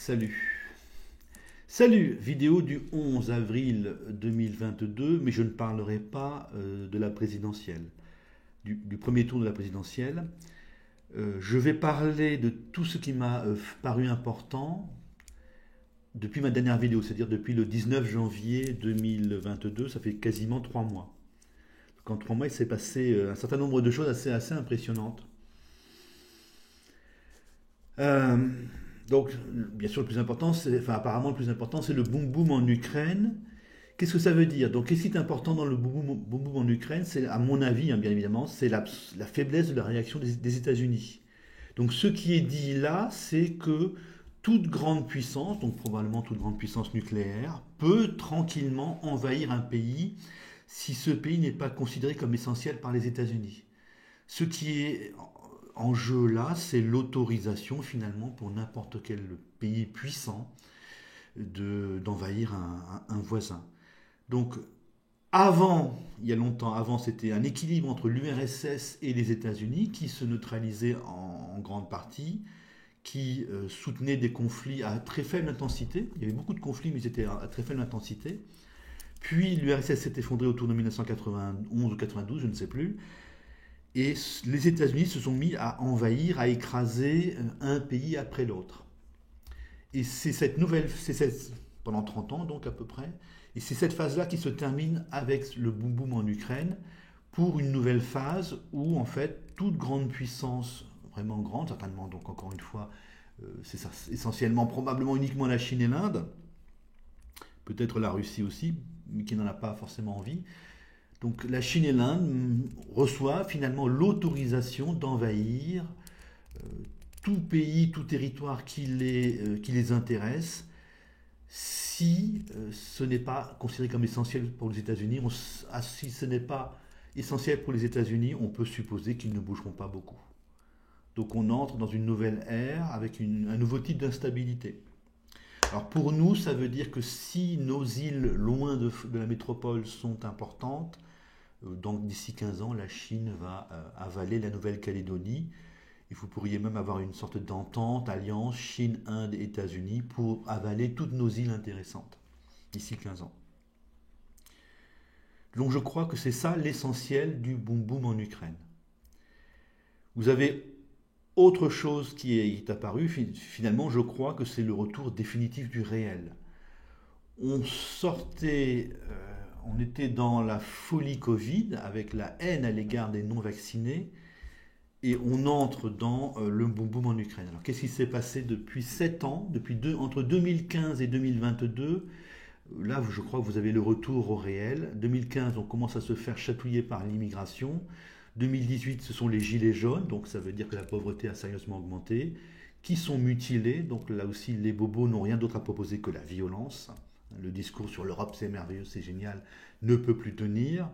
Salut. Salut, vidéo du 11 avril 2022, mais je ne parlerai pas de la présidentielle, du premier tour de la présidentielle. Je vais parler de tout ce qui m'a paru important depuis ma dernière vidéo, c'est-à-dire depuis le 19 janvier 2022, ça fait quasiment 3 mois. Donc en 3 mois, il s'est passé un certain nombre de choses assez impressionnantes. Euh, donc, bien sûr, le plus important, apparemment le plus important, c'est le boom boom en Ukraine. Qu'est-ce que ça veut dire? Donc, qu'est-ce qui est important dans le boom boom en Ukraine? C'est, à mon avis, bien évidemment, c'est la faiblesse de la réaction des États-Unis. Donc, ce qui est dit là, c'est que toute grande puissance, donc probablement toute grande puissance nucléaire, peut tranquillement envahir un pays si ce pays n'est pas considéré comme essentiel par les États-Unis. Ce qui est en jeu là, c'est l'autorisation finalement pour n'importe quel pays puissant d'envahir un voisin. Donc il y a longtemps, avant, c'était un équilibre entre l'URSS et les États-Unis qui se neutralisaient en grande partie, qui soutenaient des conflits à très faible intensité. Il y avait beaucoup de conflits, mais ils étaient à très faible intensité. Puis l'URSS s'est effondrée autour de 1991 ou 92, je ne sais plus. Et les États-Unis se sont mis à envahir, à écraser un pays après l'autre. Et c'est pendant 30 ans donc à peu près, et c'est cette phase-là qui se termine avec le boom boom en Ukraine pour une nouvelle phase où en fait toute grande puissance, vraiment grande, certainement donc encore une fois, c'est ça, essentiellement probablement uniquement la Chine et l'Inde, peut-être la Russie aussi, mais qui n'en a pas forcément envie. Donc la Chine et l'Inde reçoivent finalement l'autorisation d'envahir tout pays, tout territoire qui les intéresse, si ce n'est pas considéré comme essentiel pour les États-Unis. Si ce n'est pas essentiel pour les États-Unis, on peut supposer qu'ils ne bougeront pas beaucoup. Donc on entre dans une nouvelle ère avec un nouveau type d'instabilité. Alors pour nous, ça veut dire que si nos îles loin de la métropole sont importantes, donc d'ici 15 ans, la Chine va avaler la Nouvelle-Calédonie. Et vous pourriez même avoir une sorte d'entente, alliance Chine, Inde et États-Unis pour avaler toutes nos îles intéressantes d'ici 15 ans. Donc je crois que c'est ça l'essentiel du boom boom en Ukraine. Vous avez autre chose qui est apparue, finalement je crois que c'est le retour définitif du réel. On était dans la folie Covid, avec la haine à l'égard des non-vaccinés, et on entre dans le boom boom en Ukraine. Alors qu'est-ce qui s'est passé depuis 7 ans, entre 2015 et 2022? Là, je crois que vous avez le retour au réel. 2015, on commence à se faire chatouiller par l'immigration. 2018, ce sont les gilets jaunes, donc ça veut dire que la pauvreté a sérieusement augmenté, qui sont mutilés, donc là aussi les bobos n'ont rien d'autre à proposer que la violence. Le discours sur l'Europe c'est merveilleux, c'est génial, ne peut plus tenir.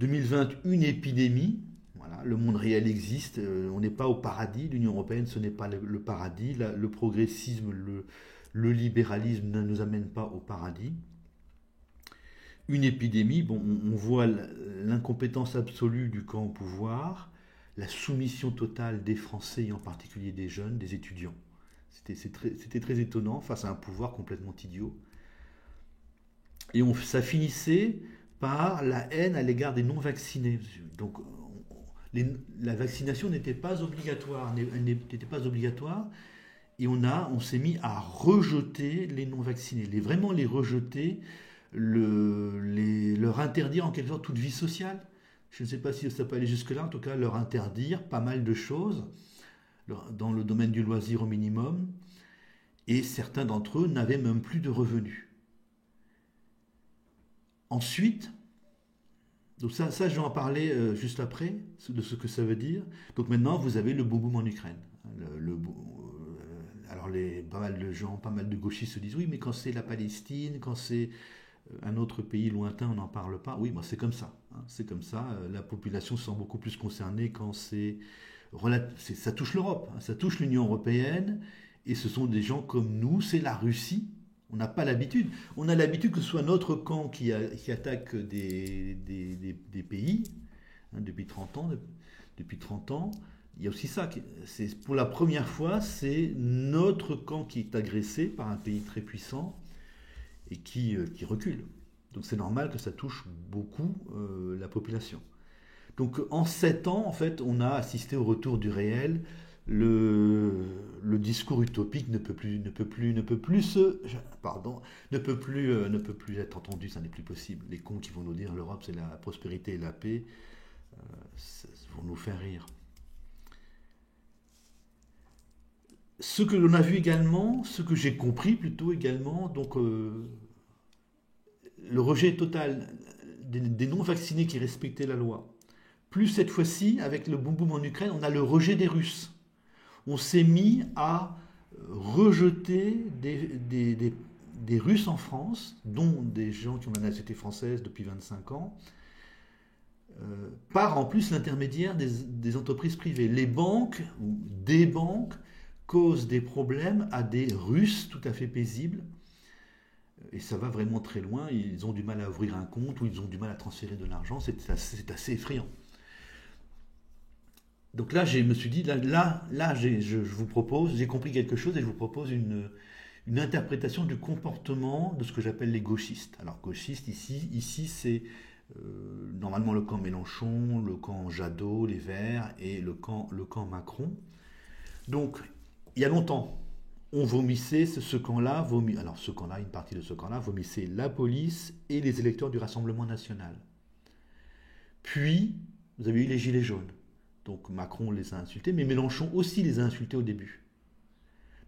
2020, une épidémie. Voilà, le monde réel existe, on n'est pas au paradis, l'Union européenne ce n'est pas le paradis, le progressisme, le libéralisme ne nous amène pas au paradis. Une épidémie, bon, on voit l'incompétence absolue du camp au pouvoir, la soumission totale des Français et en particulier des jeunes, des étudiants. C'était très étonnant face à un pouvoir complètement idiot. Et ça finissait par la haine à l'égard des non-vaccinés. Donc la vaccination n'était pas obligatoire, et on s'est mis à rejeter les non-vaccinés, vraiment les rejeter, leur interdire en quelque sorte toute vie sociale. Je ne sais pas si ça peut aller jusque-là, en tout cas leur interdire pas mal de choses dans le domaine du loisir au minimum, et certains d'entre eux n'avaient même plus de revenus. Ensuite, donc ça je vais en parler juste après, de ce que ça veut dire. Donc maintenant, vous avez le boom boom en Ukraine. Alors pas mal de gens, pas mal de gauchistes se disent oui, mais quand c'est la Palestine, quand c'est un autre pays lointain, on n'en parle pas. Oui, c'est comme ça. C'est comme ça. La population se sent beaucoup plus concernée quand ça touche l'Europe, ça touche l'Union européenne, et ce sont des gens comme nous, c'est la Russie. On n'a pas l'habitude. On a l'habitude que ce soit notre camp qui attaque des pays depuis 30 ans. Depuis 30 ans, il y a aussi ça. C'est, pour la première fois, c'est notre camp qui est agressé par un pays très puissant et qui recule. Donc c'est normal que ça touche beaucoup la population. Donc en 7 ans, en fait, on a assisté au retour du réel. Le discours utopique ne peut plus être entendu, ça n'est plus possible. Les cons qui vont nous dire l'Europe c'est la prospérité et la paix vont nous faire rire. Ce que l'on a vu également, ce que j'ai compris plutôt également, donc le rejet total des non-vaccinés qui respectaient la loi. Plus cette fois-ci, avec le boom boom en Ukraine, on a le rejet des Russes. On s'est mis à rejeter des Russes en France, dont des gens qui ont la nationalité française depuis 25 ans, par en plus l'intermédiaire des entreprises privées. Les banques, ou des banques, causent des problèmes à des Russes tout à fait paisibles. Et ça va vraiment très loin. Ils ont du mal à ouvrir un compte ou ils ont du mal à transférer de l'argent. C'est assez effrayant. Donc là, je me suis dit, je vous propose, j'ai compris quelque chose et je vous propose une interprétation du comportement de ce que j'appelle les gauchistes. Alors, gauchistes, ici c'est normalement le camp Mélenchon, le camp Jadot, les Verts et le camp Macron. Donc, il y a longtemps, on vomissait ce camp-là, alors ce camp-là, une partie de ce camp-là, vomissait la police et les électeurs du Rassemblement national. Puis, vous avez eu les Gilets jaunes. Donc Macron les a insultés, mais Mélenchon aussi les a insultés au début.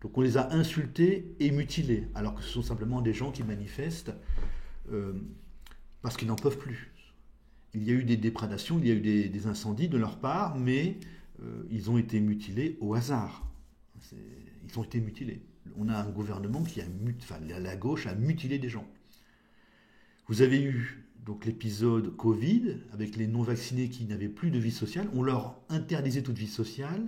Donc on les a insultés et mutilés, alors que ce sont simplement des gens qui manifestent parce qu'ils n'en peuvent plus. Il y a eu des déprédations, il y a eu des incendies de leur part, mais ils ont été mutilés au hasard. Ils ont été mutilés. On a un gouvernement la gauche a mutilé des gens. Vous avez eu donc l'épisode Covid, avec les non-vaccinés qui n'avaient plus de vie sociale, on leur interdisait toute vie sociale,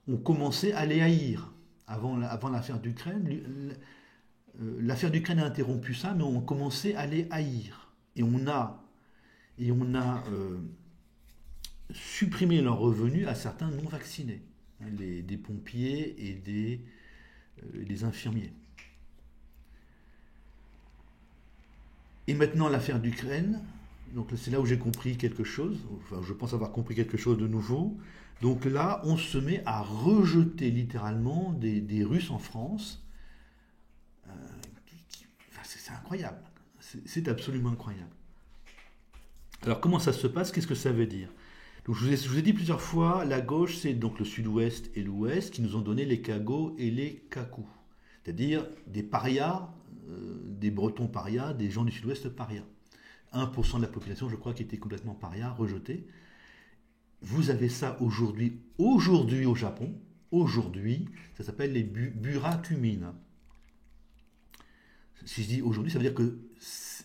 on commençait à les haïr. Avant l'affaire d'Ukraine, l'affaire d'Ukraine a interrompu ça, mais on commençait à les haïr. Et on a supprimé leurs revenus à certains non-vaccinés, des pompiers et des infirmiers. Et maintenant l'affaire d'Ukraine, donc c'est là où j'ai compris quelque chose, enfin je pense avoir compris quelque chose de nouveau. Donc là, on se met à rejeter littéralement des Russes en France. C'est incroyable, c'est absolument incroyable. Alors comment ça se passe? Qu'est-ce que ça veut dire? Donc je vous ai dit plusieurs fois, la gauche c'est donc le sud-ouest et l'ouest qui nous ont donné les cagots et les cacous, c'est-à-dire des parias, des Bretons parias, des gens du sud-ouest parias. 1% de la population, je crois, qui était complètement paria, rejetée. Vous avez ça aujourd'hui au Japon. Aujourd'hui, ça s'appelle les burakumines. Si je dis aujourd'hui, ça veut dire que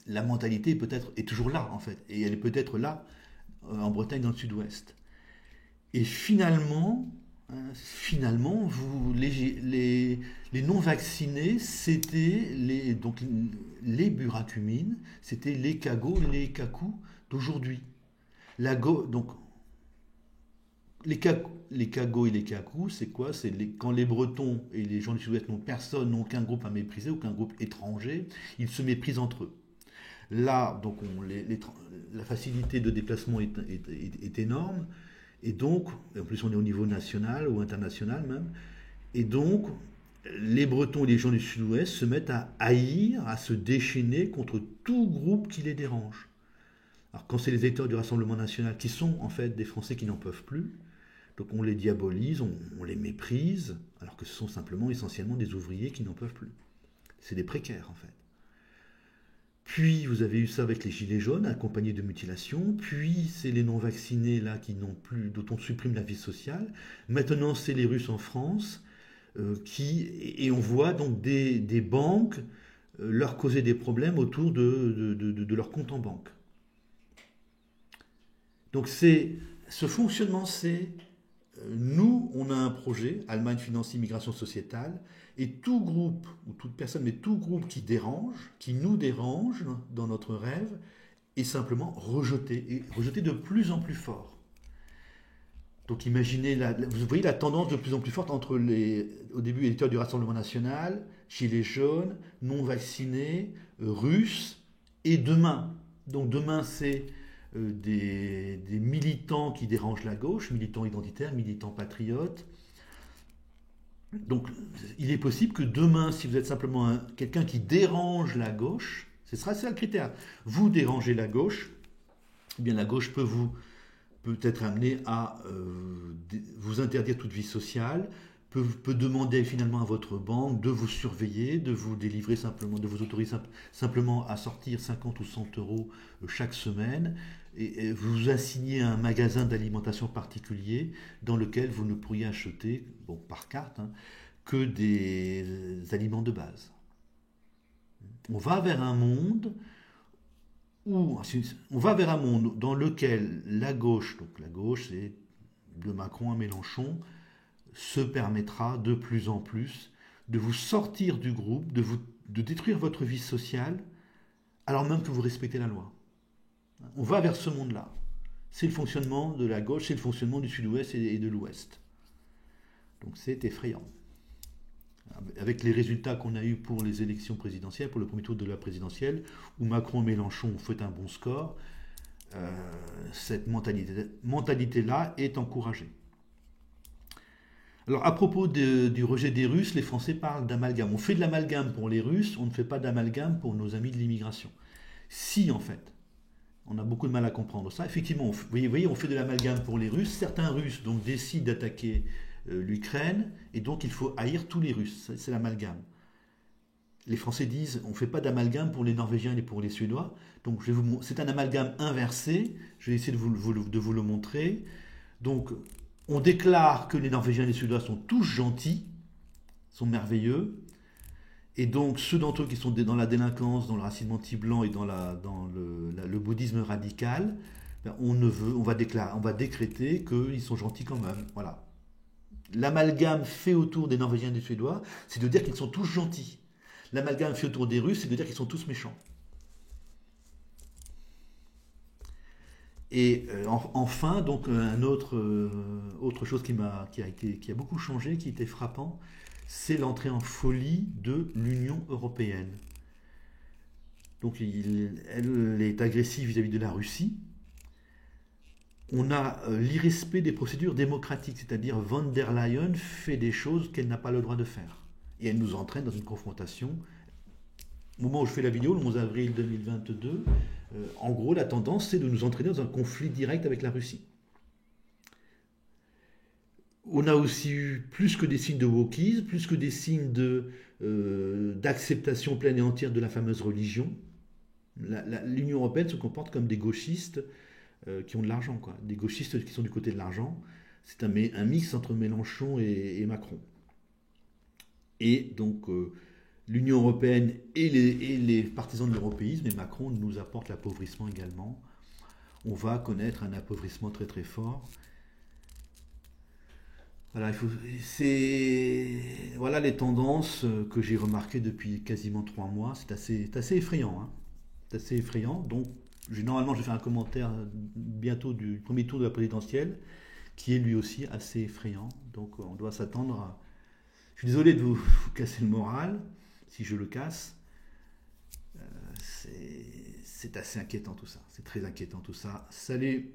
la mentalité est toujours là, en fait. Et elle est peut-être là, en Bretagne, dans le sud-ouest. Et finalement, les non-vaccinés, c'était les burakumines, c'était les cagots, les cacous d'aujourd'hui. Donc, les cagots et les cacous, c'est quoi? Quand les Bretons et les gens du Sud-Ouest n'ont aucun groupe à mépriser, aucun groupe étranger, ils se méprisent entre eux. Là, donc, la facilité de déplacement est énorme. Et donc, en plus on est au niveau national ou international même, et donc les Bretons et les gens du Sud-Ouest se mettent à haïr, à se déchaîner contre tout groupe qui les dérange. Alors quand c'est les électeurs du Rassemblement national qui sont en fait des Français qui n'en peuvent plus, donc on les diabolise, on les méprise, alors que ce sont simplement essentiellement des ouvriers qui n'en peuvent plus. C'est des précaires en fait. Puis vous avez eu ça avec les gilets jaunes, accompagnés de mutilations. Puis c'est les non-vaccinés là qui n'ont plus, dont on supprime la vie sociale. Maintenant c'est les Russes en France et on voit donc des banques leur causer des problèmes autour de leur compte en banque. Donc ce fonctionnement, nous, on a un projet, Allemagne Finance Immigration Sociétale, et tout groupe, ou toute personne, mais tout groupe qui nous dérange dans notre rêve, est simplement rejeté, et rejeté de plus en plus fort. Donc imaginez, vous voyez la tendance de plus en plus forte entre au début, électeurs du Rassemblement national, gilets jaunes, non vaccinés, russes, et demain. Donc demain, c'est des militants qui dérangent la gauche, militants identitaires, militants patriotes. Donc il est possible que demain, si vous êtes simplement quelqu'un qui dérange la gauche, ce sera ça le critère. Vous dérangez la gauche, eh bien la gauche peut être amenée à vous interdire toute vie sociale, peut demander finalement à votre banque de vous surveiller, de vous délivrer simplement, de vous autoriser simplement à sortir 50 ou 100 euros chaque semaine, et vous assigner un magasin d'alimentation particulier dans lequel vous ne pourriez acheter, bon, par carte, hein, que des aliments de base. On va vers un monde on va vers un monde dans lequel la gauche, donc la gauche c'est de Macron à Mélenchon, se permettra de plus en plus de vous sortir du groupe, de détruire votre vie sociale, alors même que vous respectez la loi. On va vers ce monde-là. C'est le fonctionnement de la gauche, c'est le fonctionnement du sud-ouest et de l'ouest. Donc c'est effrayant. Avec les résultats qu'on a eus pour les élections présidentielles, pour le premier tour de la présidentielle, où Macron et Mélenchon ont fait un bon score, cette mentalité-là est encouragée. Alors, à propos du rejet des Russes, les Français parlent d'amalgame. On fait de l'amalgame pour les Russes, on ne fait pas d'amalgame pour nos amis de l'immigration. Si, en fait, on a beaucoup de mal à comprendre ça. Effectivement, vous voyez, on fait de l'amalgame pour les Russes. Certains Russes donc décident d'attaquer l'Ukraine, et donc il faut haïr tous les Russes. C'est l'amalgame. Les Français disent, on ne fait pas d'amalgame pour les Norvégiens et pour les Suédois. Donc c'est un amalgame inversé. Je vais essayer de vous le montrer. Donc, on déclare que les Norvégiens et les Suédois sont tous gentils, sont merveilleux, et donc ceux d'entre eux qui sont dans la délinquance, dans le racisme anti-blanc et dans le bouddhisme radical, ben on va décréter qu'ils sont gentils quand même. Voilà. L'amalgame fait autour des Norvégiens et des Suédois, c'est de dire qu'ils sont tous gentils. L'amalgame fait autour des Russes, c'est de dire qu'ils sont tous méchants. Et enfin, donc autre chose qui a beaucoup changé, qui était frappant, c'est l'entrée en folie de l'Union européenne. Donc elle est agressive vis-à-vis de la Russie. On a l'irrespect des procédures démocratiques, c'est-à-dire von der Leyen fait des choses qu'elle n'a pas le droit de faire. Et elle nous entraîne dans une confrontation. Au moment où je fais la vidéo, le 11 avril 2022, en gros, la tendance, c'est de nous entraîner dans un conflit direct avec la Russie. On a aussi eu plus que des signes de wokisme, plus que des signes d'acceptation pleine et entière de la fameuse religion. L'Union européenne se comporte comme des gauchistes qui ont de l'argent, quoi. Des gauchistes qui sont du côté de l'argent. C'est un mix entre Mélenchon et Macron. Et donc, l'Union européenne et les partisans de l'européisme, et Macron nous apporte l'appauvrissement également. On va connaître un appauvrissement très très fort. Voilà, voilà les tendances que j'ai remarquées depuis quasiment 3 mois. C'est assez effrayant, hein. C'est assez effrayant. Donc, normalement, je vais faire un commentaire bientôt du premier tour de la présidentielle, qui est lui aussi assez effrayant. Donc, on doit s'attendre à... Je suis désolé de vous casser le moral, si je le casse. C'est assez inquiétant tout ça. C'est très inquiétant tout ça. Salut!